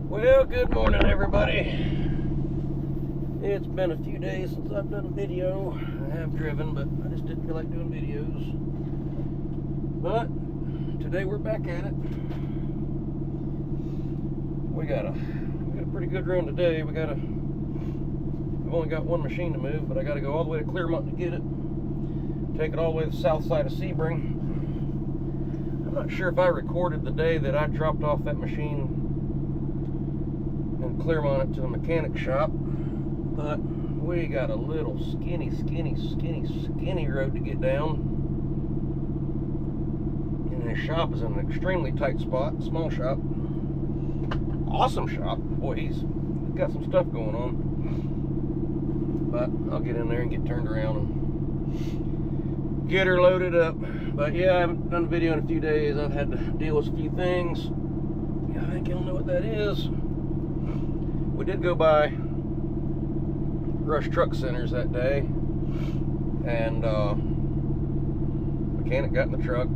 Well, good morning, everybody. It's been a few days since I've done a video. I have driven, but I just didn't feel like doing videos. But today we're back at it. We got a pretty good run today. I've only got one machine to move, but I got to go all the way to Clearmont to get it. Take it all the way to the south side of Sebring. I'm not sure if I recorded the day that I dropped off that machine and Clearmont it to the mechanic shop, but we got a little skinny road to get down. And his shop is in an extremely tight spot, small shop. Awesome shop. Boy, he's got some stuff going on. But I'll get in there and get turned around and get her loaded up. But yeah, I haven't done a video in a few days. I've had to deal with a few things. I think you'll know what that is. We did go by Rush Truck Centers that day, and mechanic got in the truck,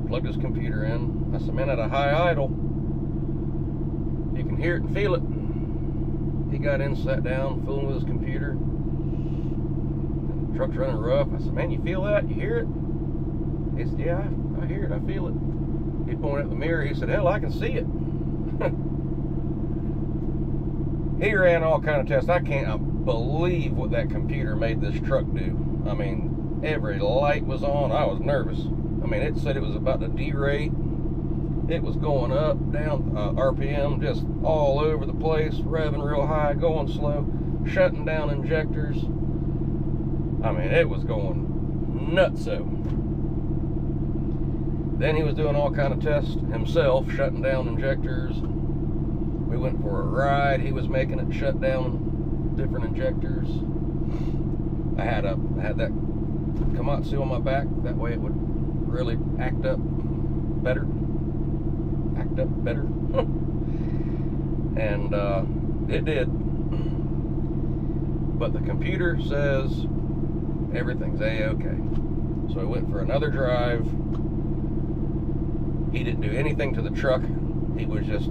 plugged his computer in. I said, man, at a high idle, you can hear it and feel it. He got in, sat down, fooling with his computer. The truck's running rough. I said, man, you feel that? You hear it? He said, yeah, I hear it, I feel it. He pointed at the mirror, he said, hell, I can see it. He ran all kind of tests. I can't believe what that computer made this truck do. I mean, every light was on. I was nervous. I mean, it said it was about to derate. It was going up, down, RPM, just all over the place, revving real high, going slow, shutting down injectors. I mean, it was going nutso. Then he was doing all kind of tests himself, shutting down injectors. We went for a ride. He was making it shut down different injectors. I had that Komatsu on my back. That way it would really act up better. And it did. But the computer says everything's A-okay. So I went for another drive. He didn't do anything to the truck. He was just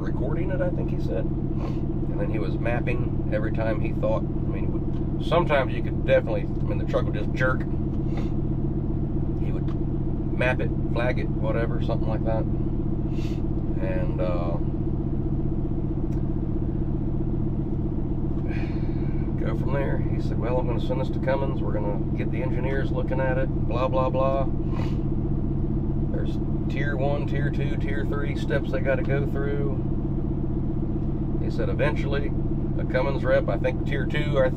recording it, I think he said. And then he was mapping every time he thought. I mean, sometimes you could definitely, the truck would just jerk. He would map it, flag it, whatever, something like that. And go from there. He said, well, I'm going to send this to Cummins. We're going to get the engineers looking at it, blah, blah, blah. There's tier 1, tier 2, tier 3 steps they got to go through. He said eventually a Cummins rep, I think tier 2, a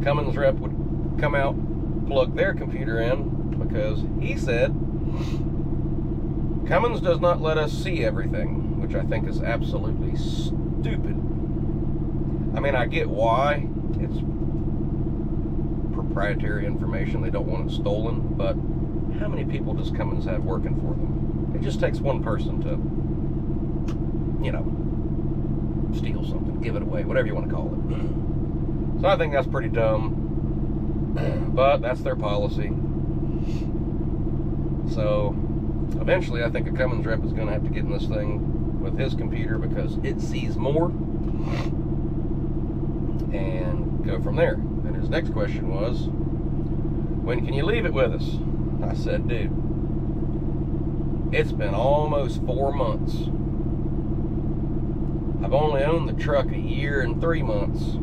Cummins rep would come out, plug their computer in, because he said Cummins does not let us see everything, which I think is absolutely stupid. I mean, I get why. It's proprietary information. They don't want it stolen, but how many people does Cummins have working for them? It just takes one person to, steal something, give it away, whatever you want to call it. So I think that's pretty dumb, but that's their policy. So eventually I think a Cummins rep is going to have to get in this thing with his computer because it sees more, and go from there. And his next question was, when can you leave it with us? I said, dude, it's been almost 4 months. I've only owned the truck a year and 3 months.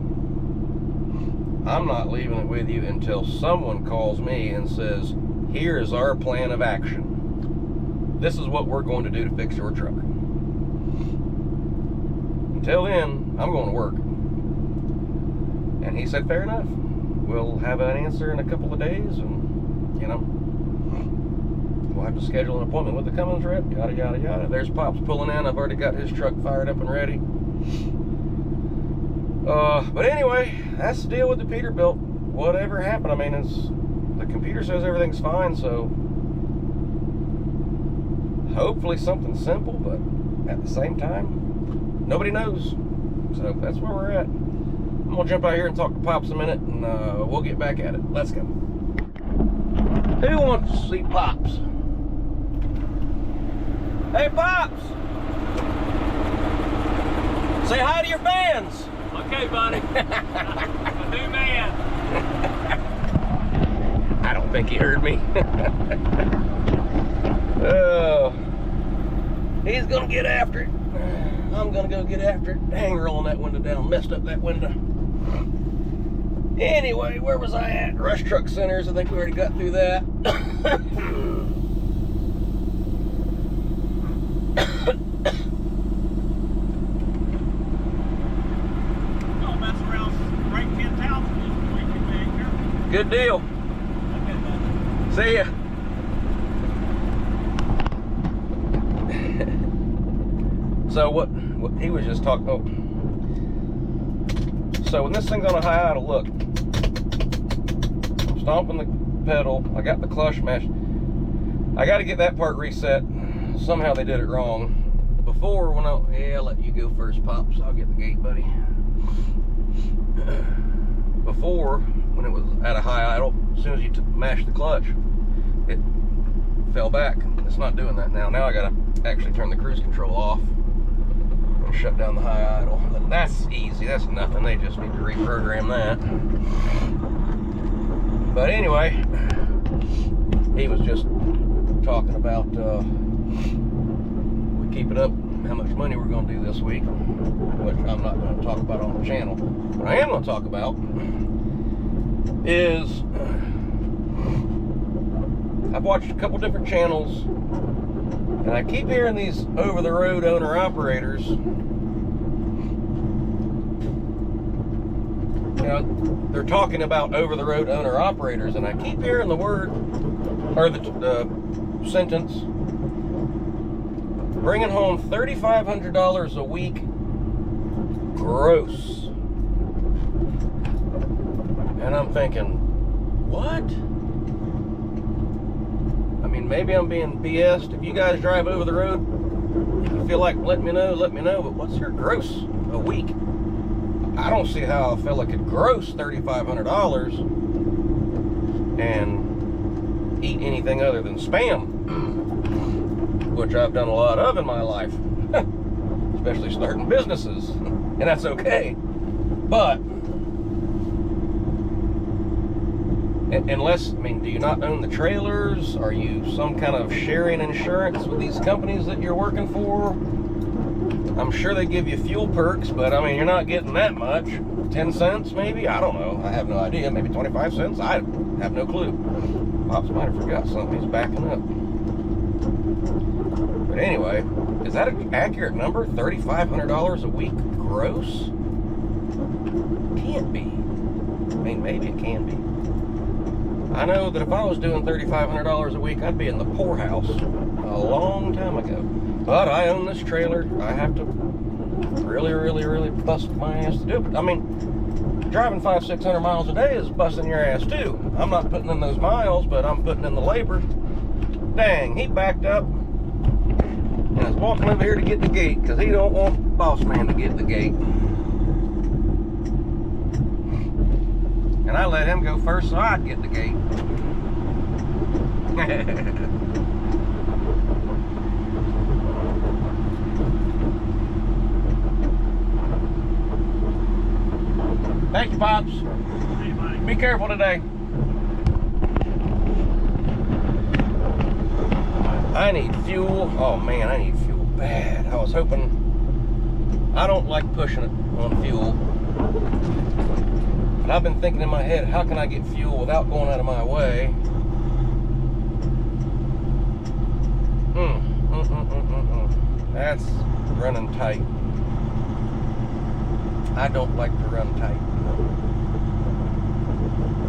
I'm not leaving it with you until someone calls me and says, here is our plan of action. This is what we're going to do to fix your truck. Until then, I'm going to work. And he said, fair enough. We'll have an answer in a couple of days, and, we'll have to schedule an appointment with the Cummins rep, yada, yada, yada. There's Pops pulling in. I've already got his truck fired up and ready. But anyway, that's the deal with the Peterbilt. Whatever happened, the computer says everything's fine, so hopefully something simple, but at the same time, nobody knows. So that's where we're at. I'm going to jump out here and talk to Pops a minute, and we'll get back at it. Let's go. Who wants to see Pops? Hey, Pops! Say hi to your fans. Okay, buddy. A new man. I don't think he heard me. Oh, he's gonna get after it. I'm gonna go get after it. Dang, rolling that window down, messed up that window. Anyway, where was I at? Rush Truck Centers. I think we already got through that. Good deal. See ya. So what he was just talking about. So when this thing's on a high idle, look. I'm stomping the pedal. I got the clutch mesh. I got to get that part reset. Somehow they did it wrong. Before when I'll let you go first, Pops. I'll get the gate, buddy. Before, when it was at a high idle, as soon as you mash the clutch, it fell back. It's not doing that now. Now I gotta actually turn the cruise control off and shut down the high idle. But that's easy, that's nothing. They just need to reprogram that. But anyway, he was just talking about we keep it up, how much money we're gonna do this week, which I'm not gonna talk about on the channel. What I am gonna talk about is I've watched a couple different channels, and I keep hearing these over-the-road owner-operators, you know, they're talking about over-the-road owner-operators, and I keep hearing the word, or the sentence, bringing home $3,500 a week gross. And I'm thinking, what? I mean, maybe I'm being BS'd. If you guys drive over the road, if you feel like let me know, but what's your gross a week? I don't see how a fella could gross $3,500 and eat anything other than Spam, which I've done a lot of in my life, especially starting businesses, and that's okay. But unless, I mean, do you not own the trailers? Are you some kind of sharing insurance with these companies that you're working for? I'm sure they give you fuel perks, but I mean, you're not getting that much. 10 cents maybe? I don't know. I have no idea. Maybe 25 cents? I have no clue. Pops might have forgot something. He's backing up. But anyway, is that an accurate number? $3,500 a week gross? Can't be. I mean, maybe it can be. I know that if I was doing $3,500 a week, I'd be in the poorhouse a long time ago. But I own this trailer. I have to really bust my ass to do it. I mean, driving 500-600 miles a day is busting your ass too. I'm not putting in those miles, but I'm putting in the labor. Dang, he backed up and is walking over here to get the gate because he don't want boss man to get the gate. And I let him go first so I'd get the gate. Thank you, Pops. Hey, buddy. Be careful today. I need fuel. Oh man, I need fuel bad. I was hoping. I don't like pushing it on fuel. But I've been thinking in my head, how can I get fuel without going out of my way? That's running tight. I don't like to run tight.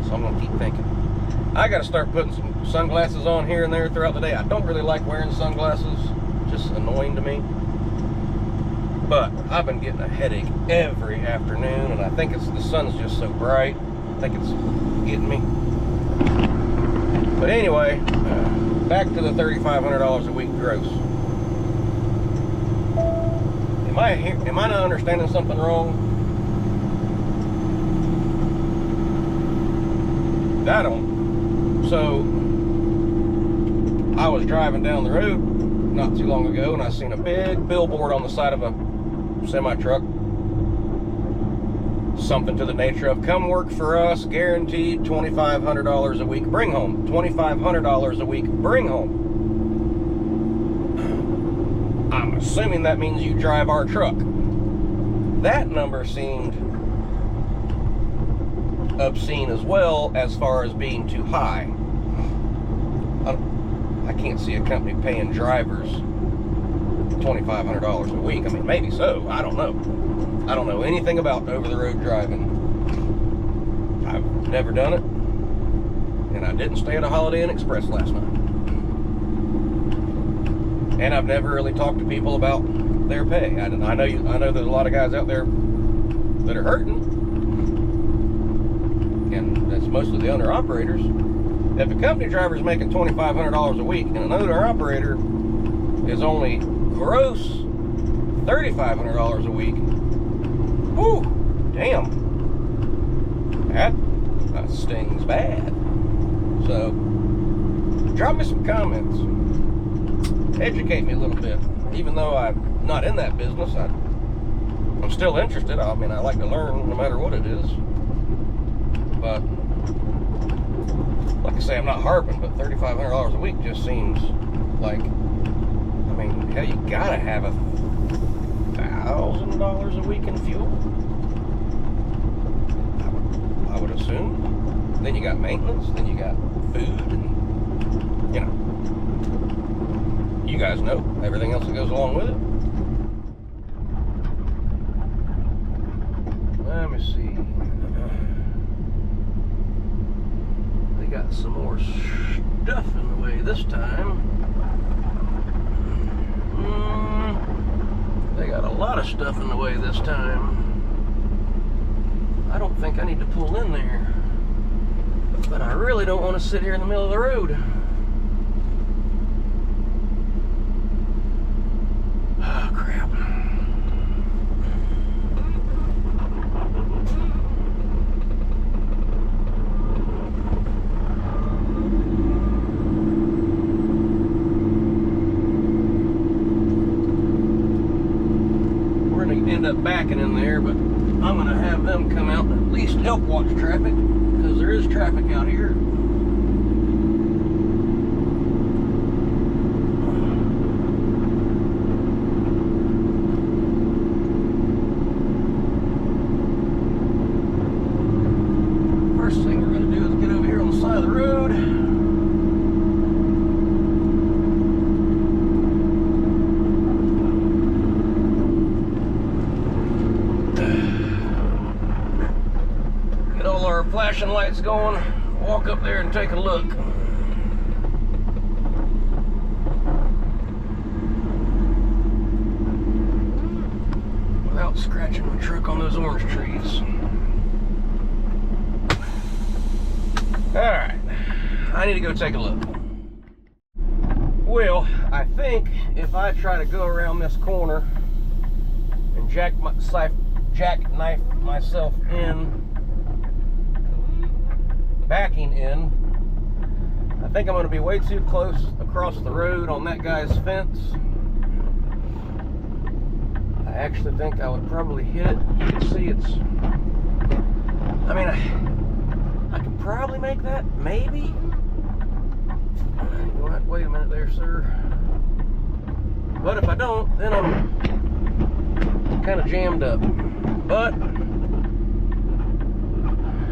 So I'm gonna keep thinking. I gotta start putting some sunglasses on here and there throughout the day. I don't really like wearing sunglasses. Just annoying to me. But I've been getting a headache every afternoon, and I think it's the sun's just so bright. I think it's getting me. But anyway, back to the $3,500 a week gross. Am I not understanding something wrong? I don't. So I was driving down the road not too long ago, and I seen a big billboard on the side of a semi truck something to the nature of, come work for us, guaranteed $2,500 a week, bring home. $2,500 a week, bring home. I'm assuming that means you drive our truck. That number seemed obscene as well, as far as being too high. I can't see a company paying drivers $2,500 a week. I mean, maybe so. I don't know. I don't know anything about over-the-road driving. I've never done it, and I didn't stay at a Holiday Inn Express last night. And I've never really talked to people about their pay. I know there's a lot of guys out there that are hurting, and that's mostly the owner-operators. If a company driver is making $2,500 a week and an owner-operator is only gross $3,500 a week, whew, damn, that stings bad. So, drop me some comments. Educate me a little bit. Even though I'm not in that business, I'm still interested. I mean, I like to learn no matter what it is. But, like I say, I'm not harping, but $3,500 a week just seems like, I mean, hell, you gotta have $1,000 a week in fuel, I would assume. Then you got maintenance, then you got food, and, you know, you guys know everything else that goes along with it. Let me see. They got some more stuff in the way this time. They got a lot of stuff in the way this time. I don't think I need to pull in there, but I really don't want to sit here in the middle of the road. Oh, crap. We're going to end up backing in there, but I'm going to have them come out and at least help watch traffic, because there is traffic out here. First thing we're going to do is get over here on the side of the road. Get all our flashing lights going, walk up there and take a look. Without scratching my truck on those orange trees. Alright, I need to go take a look. Well, I think if I try to go around this corner and jackknife myself in, backing in, I think I'm going to be way too close across the road on that guy's fence. I actually think I would probably hit it. You can see it's, I mean, I could probably make that, maybe. You know what? Wait a minute there, sir. But if I don't, then I'm kind of jammed up. But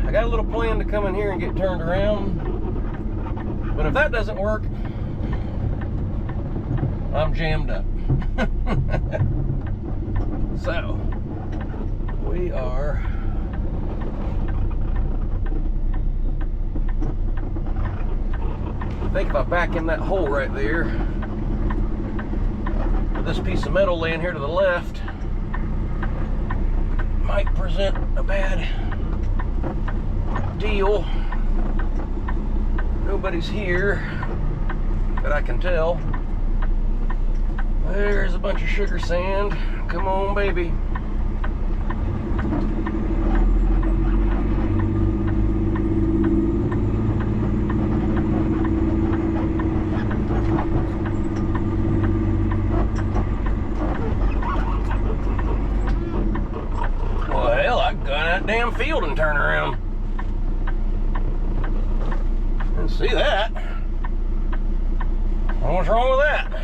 I got a little plan to come in here and get turned around. But if that doesn't work, I'm jammed up. So, we are I think if I back in that hole right there, with this piece of metal laying here to the left, might present a bad deal. Nobody's here that I can tell. There's a bunch of sugar sand. Come on, baby. Well, hell, I got damn field and turn around. And see that. What's wrong with that?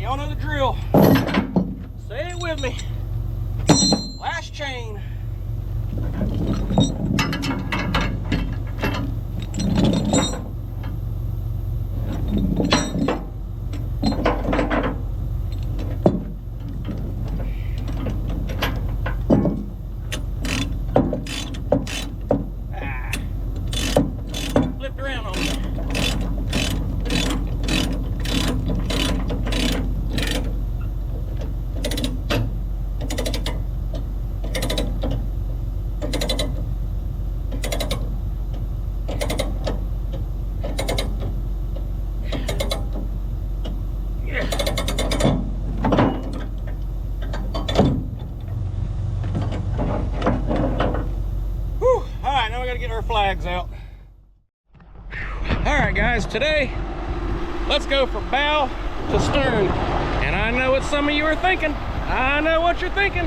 Y'all know the drill. Say it with me. Last chain. Flipped around on me. Get our flags out. All right, guys, today let's go from bow to stern. And I know what some of you are thinking. I know what you're thinking.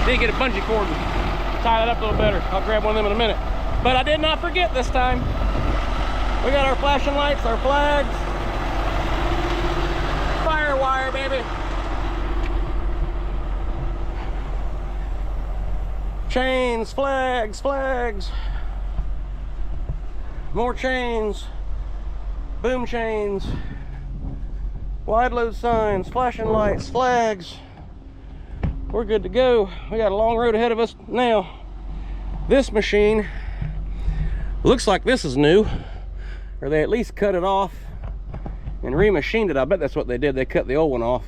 Did get a bungee cord and tie it up a little better. I'll grab one of them in a minute. But I did not forget this time. We got our flashing lights, our flags, fire wire, baby. Chains, flags, flags. More chains. Boom chains. Wide load signs, flashing lights, flags. We're good to go. We got a long road ahead of us now. This machine looks like this is new, or they at least cut it off and remachined it. I bet that's what they did. They cut the old one off.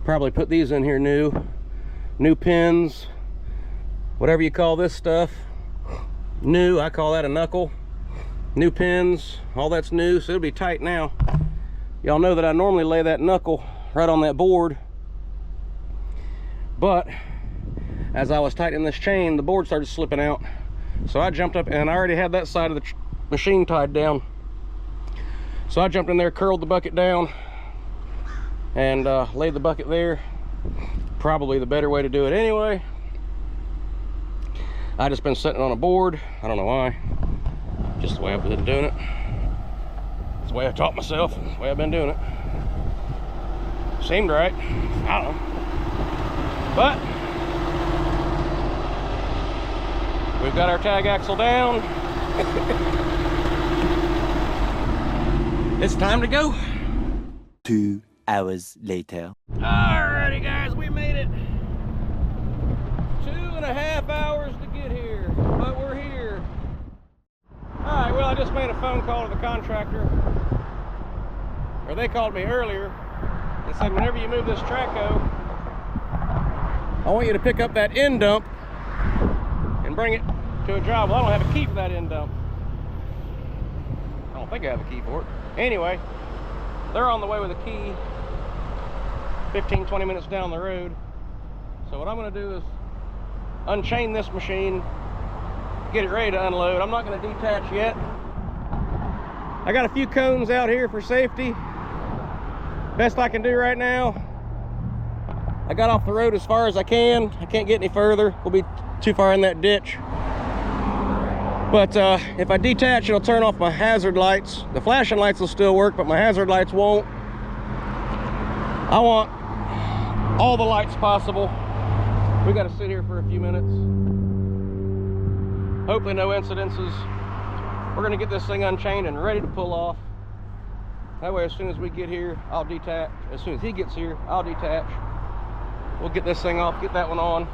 Probably put these in here new pins, whatever you call this stuff. New, I call that a knuckle. New pins, all that's new, so it'll be tight now. Y'all know that I normally lay that knuckle right on that board, but as I was tightening this chain, the board started slipping out. So I jumped up, and I already had that side of the machine tied down. So I jumped in there, curled the bucket down, and laid the bucket there. Probably the better way to do it anyway. I just been sitting on a board. I don't know why. Just the way I've been doing it. It's the way I taught myself. It's the way I've been doing it. Seemed right. I don't know. But we've got our tag axle down. It's time to go. 2 hours later. Alrighty guys, we made it. 2.5 hours to get here, but we're here. Alright, well, I just made a phone call to the contractor. Or they called me earlier and said, whenever you move this Traco, I want you to pick up that end dump and bring it to a job. Well, I don't have a key for that end dump. I don't think I have a key for it. Anyway, they're on the way with a key 15-20 minutes down the road. So what I'm going to do is unchain this machine, get it ready to unload. I'm not going to detach yet. I got a few cones out here for safety. Best I can do right now. I got off the road as far as I can. I can't get any further. We'll be too far in that ditch. But if I detach, it'll turn off my hazard lights. The flashing lights will still work, but my hazard lights won't. I want all the lights possible. We got to sit here for a few minutes. Hopefully no incidences. We're going to get this thing unchained and ready to pull off. That way, as soon as we get here, I'll detach. As soon as he gets here, I'll detach. We'll get this thing off, get that one on,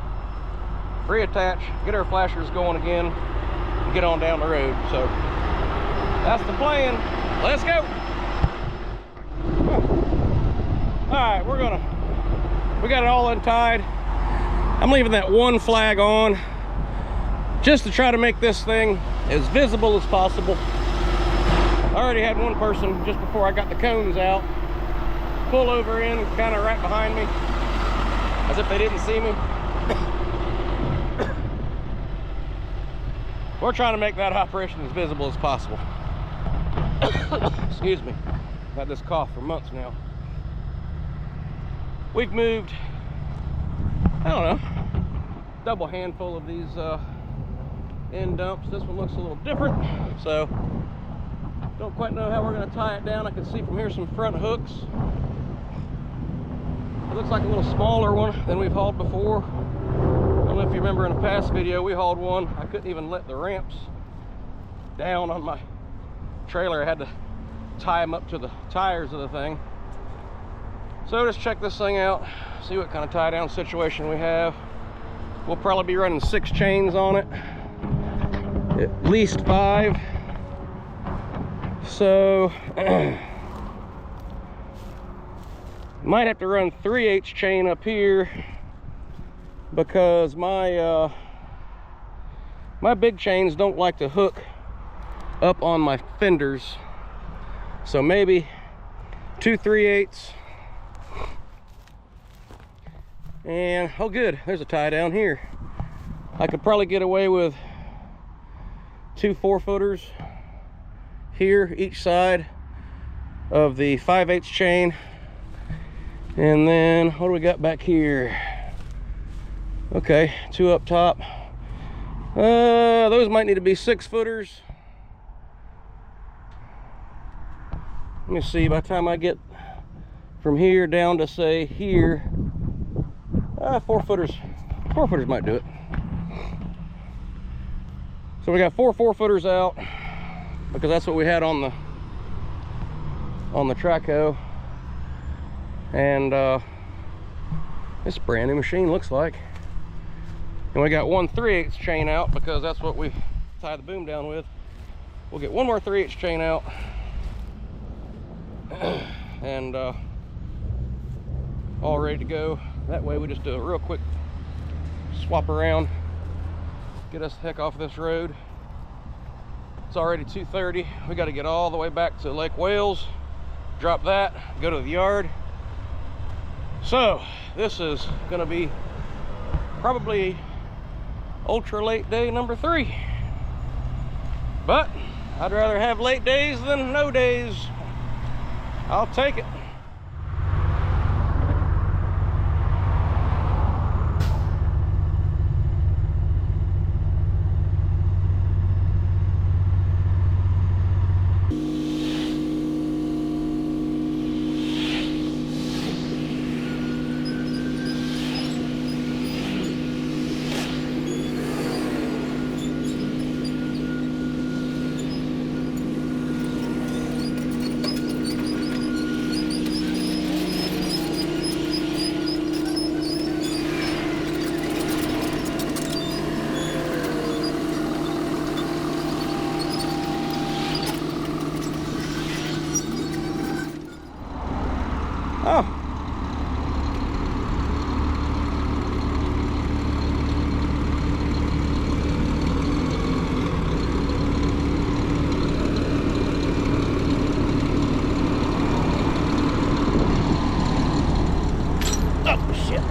reattach, get our flashers going again, and get on down the road. So that's the plan. Let's go. All right, we got it all untied. I'm leaving that one flag on just to try to make this thing as visible as possible. I already had one person, just before I got the cones out, pull over in kind of right behind me, as if they didn't see me. We're trying to make that operation as visible as possible. Excuse me. I've had this cough for months now. We've moved, I don't know, double handful of these end dumps. This one looks a little different, so don't quite know how we're going to tie it down. I can see from here some front hooks. It looks like a little smaller one than we've hauled before. I don't know if you remember in a past video, we hauled one. I couldn't even let the ramps down on my trailer. I had to tie them up to the tires of the thing. So just check this thing out, see what kind of tie down situation we have. We'll probably be running 6 chains on it, at least 5. So might have to run 3/8 chain up here because my my big chains don't like to hook up on my fenders. So maybe 2 3/8. And oh good, there's a tie down here. I could probably get away with 2 4-footers here each side of the 5/8 chain. And then what do we got back here? Okay, 2 up top. Those might need to be 6-footers. Let me see, by the time I get from here down to say here, 4-footers. 4-footers might do it. So we got 4 4-footers out because that's what we had on the Traco. And it's a brand new machine, looks like. And we got 1 3/8 chain out because that's what we tie the boom down with. We'll get 1 more 3/8 chain out and all ready to go. That way we just do a real quick swap around, get us the heck off this road, It's already 2:30. We got to get all the way back to Lake Wales, drop that, go to the yard. So this is going to be probably ultra late day number 3. But I'd rather have late days than no days. I'll take it. Oh. Oh, shit.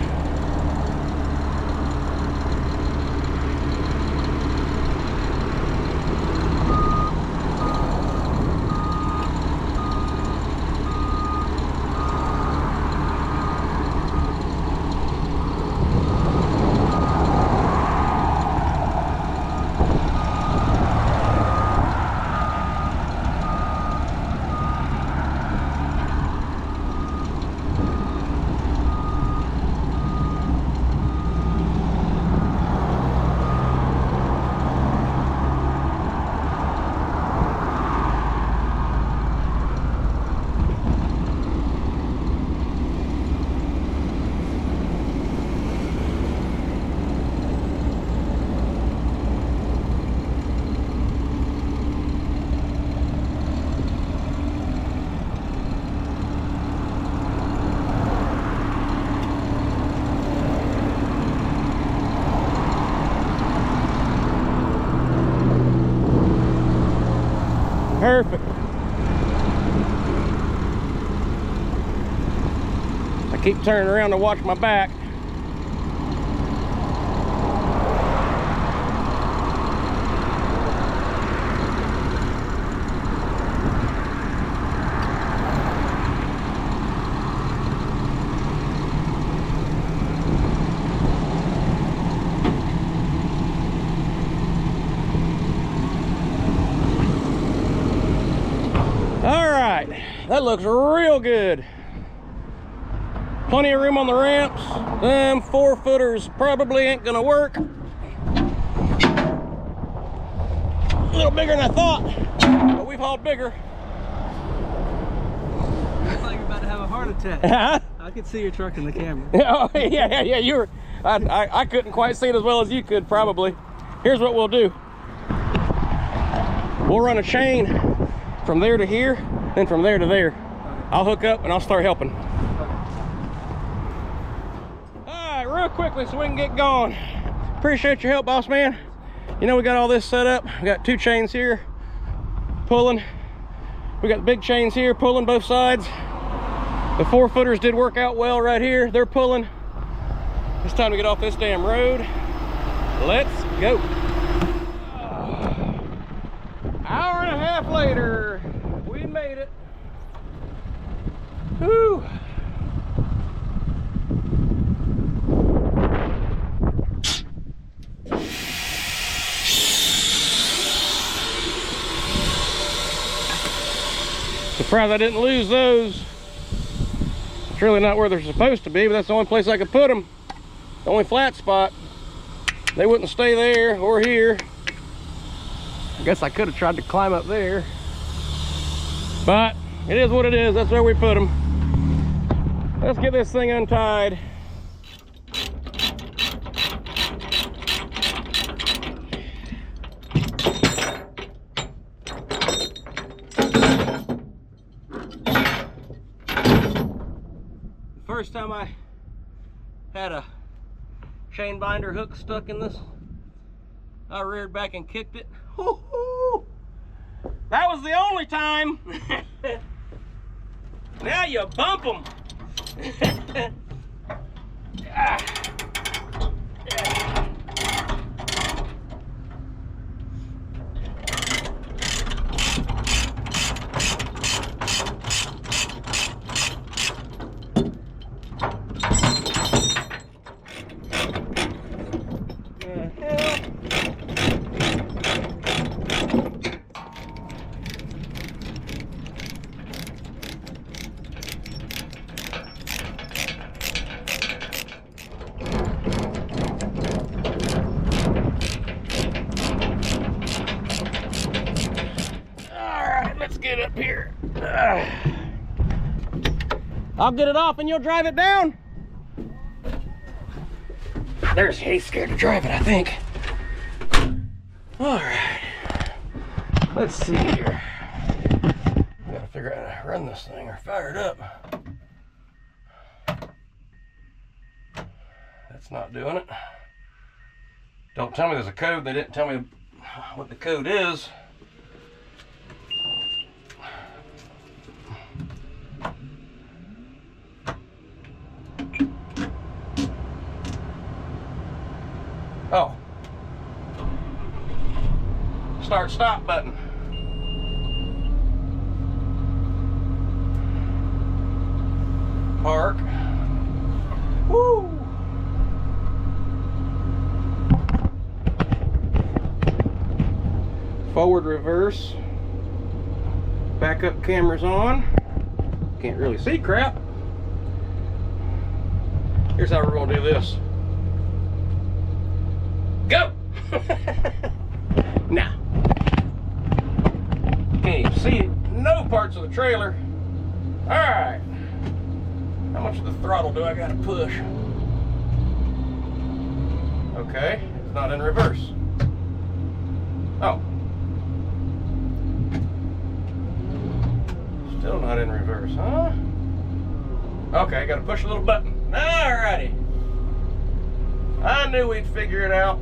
Perfect. I keep turning around to watch my back. That looks real good. Plenty of room on the ramps. Them 4-footers probably ain't gonna work. A little bigger than I thought, but we've hauled bigger. Looks like you're about to have a heart attack. Huh? I could see your truck in the camera. Oh, yeah, you were. I couldn't quite see it as well as you could probably. Here's what we'll do. We'll run a chain from there to here, then from there to there. Okay. I'll hook up and I'll start helping. Okay. All right, real quickly so we can get going. Appreciate your help, boss man. You know, we got all this set up. We got 2 chains here pulling. We got the big chains here pulling both sides. The 4-footers did work out well right here. They're pulling. It's time to get off this damn road. Let's go. Hour and a half later, we made it. Whew. Surprised I didn't lose those. It's really not where they're supposed to be, but that's the only place I could put them. The only flat spot. They wouldn't stay there or here. I guess I could have tried to climb up there, but it is what it is. That's where we put them. Let's get this thing untied. First time I had a chain binder hook stuck in this, I reared back and kicked it. That was the only time. Now you bump them. Get up here. I'll get it off and you'll drive it down. He's scared to drive it, I think. All right. Let's see here. Gotta figure out how to run this thing or fire it up. That's not doing it. Don't tell me there's a code. They didn't tell me what the code is. Oh. Start stop button. Park. Woo! Forward reverse. Backup cameras on. Can't really see crap. Here's how we're gonna do this. Go! Now, can't even see no parts of the trailer. All right, how much of the throttle do I gotta push? Okay, it's not in reverse. Oh, still not in reverse, huh? Okay, I gotta push a little button. All righty, I knew we'd figure it out.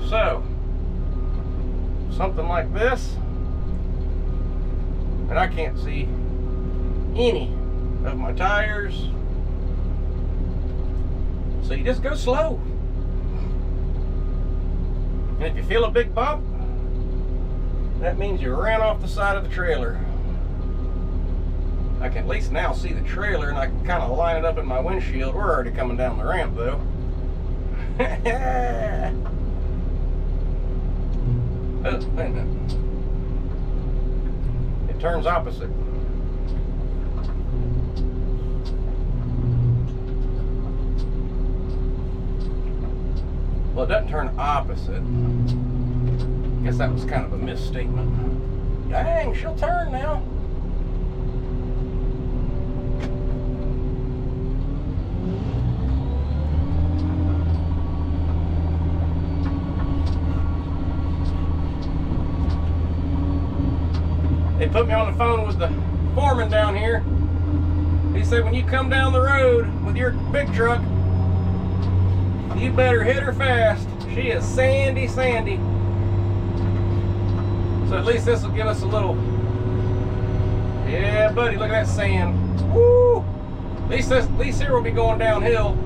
So, something like this, and I can't see any of my tires. So you just go slow. And if you feel a big bump, that means you ran off the side of the trailer. I can at least now see the trailer and I can kind of line it up in my windshield. We're already coming down the ramp though. Oh, wait a minute. It turns opposite. Well, it doesn't turn opposite. Guess that was kind of a misstatement. Dang, she'll turn now. They put me on the phone with the foreman down here. He said, when you come down the road with your big truck, you better hit her fast. She is sandy, sandy. So at least this will give us a little, yeah, buddy, look at that sand. Woo! At least here we'll be going downhill.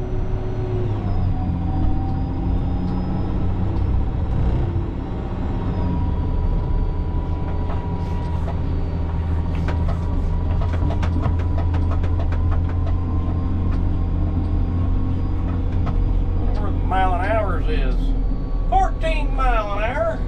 Is 14 mile an hour.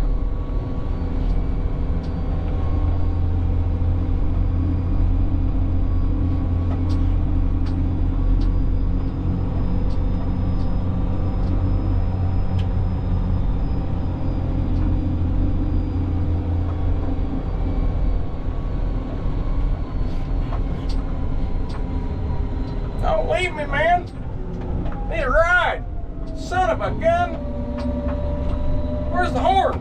Don't leave me, man. Need a ride. Son of a gun! Where's the horn?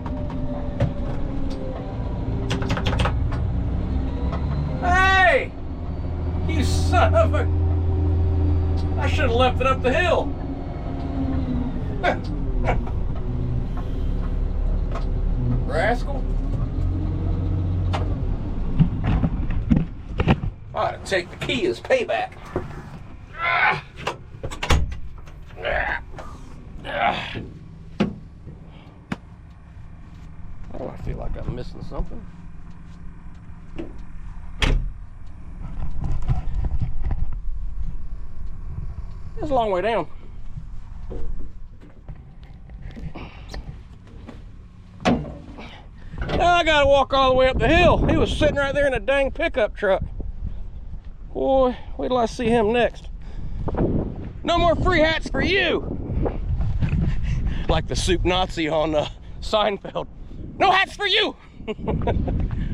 Hey! You son of a... I should have left it up the hill. rascal. I ought to take the key as payback. Oh, I feel like I'm missing something. It's a long way down. Now I gotta walk all the way up the hill. He was sitting right there in a dang pickup truck. Boy, wait till I see him next. No more free hats for you. Like the soup Nazi on Seinfeld. No hats for you.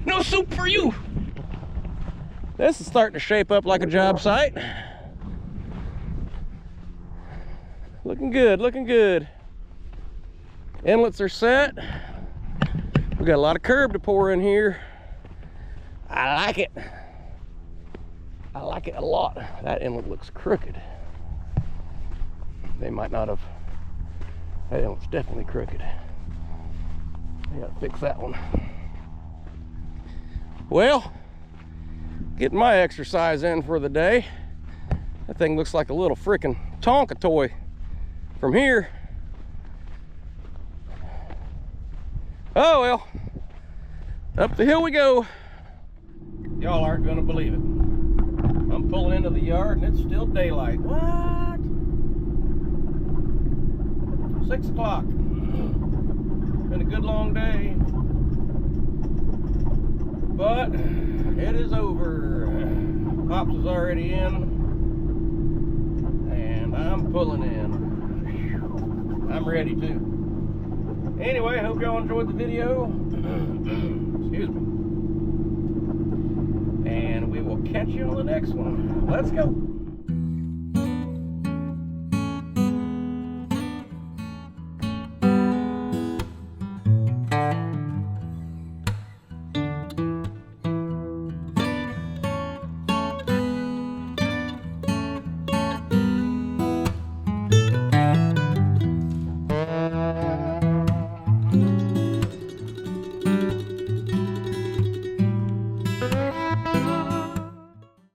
No soup for you. This is starting to shape up like a job site. Looking good, looking good. Inlets are set. We got a lot of curb to pour in here. I like it. I like it a lot. That inlet looks crooked. They might not have. That inlet's definitely crooked. I gotta fix that one. Well, getting my exercise in for the day. That thing looks like a little freaking Tonka toy from here. Oh well, up the hill we go. Y'all aren't gonna believe it. I'm pulling into the yard and it's still daylight. What? 6 o'clock. Been a good long day, but it is over. Pops is already in, and I'm pulling in. I'm ready too. Anyway, I hope y'all enjoyed the video. Excuse me. And we will catch you on the next one. Let's go.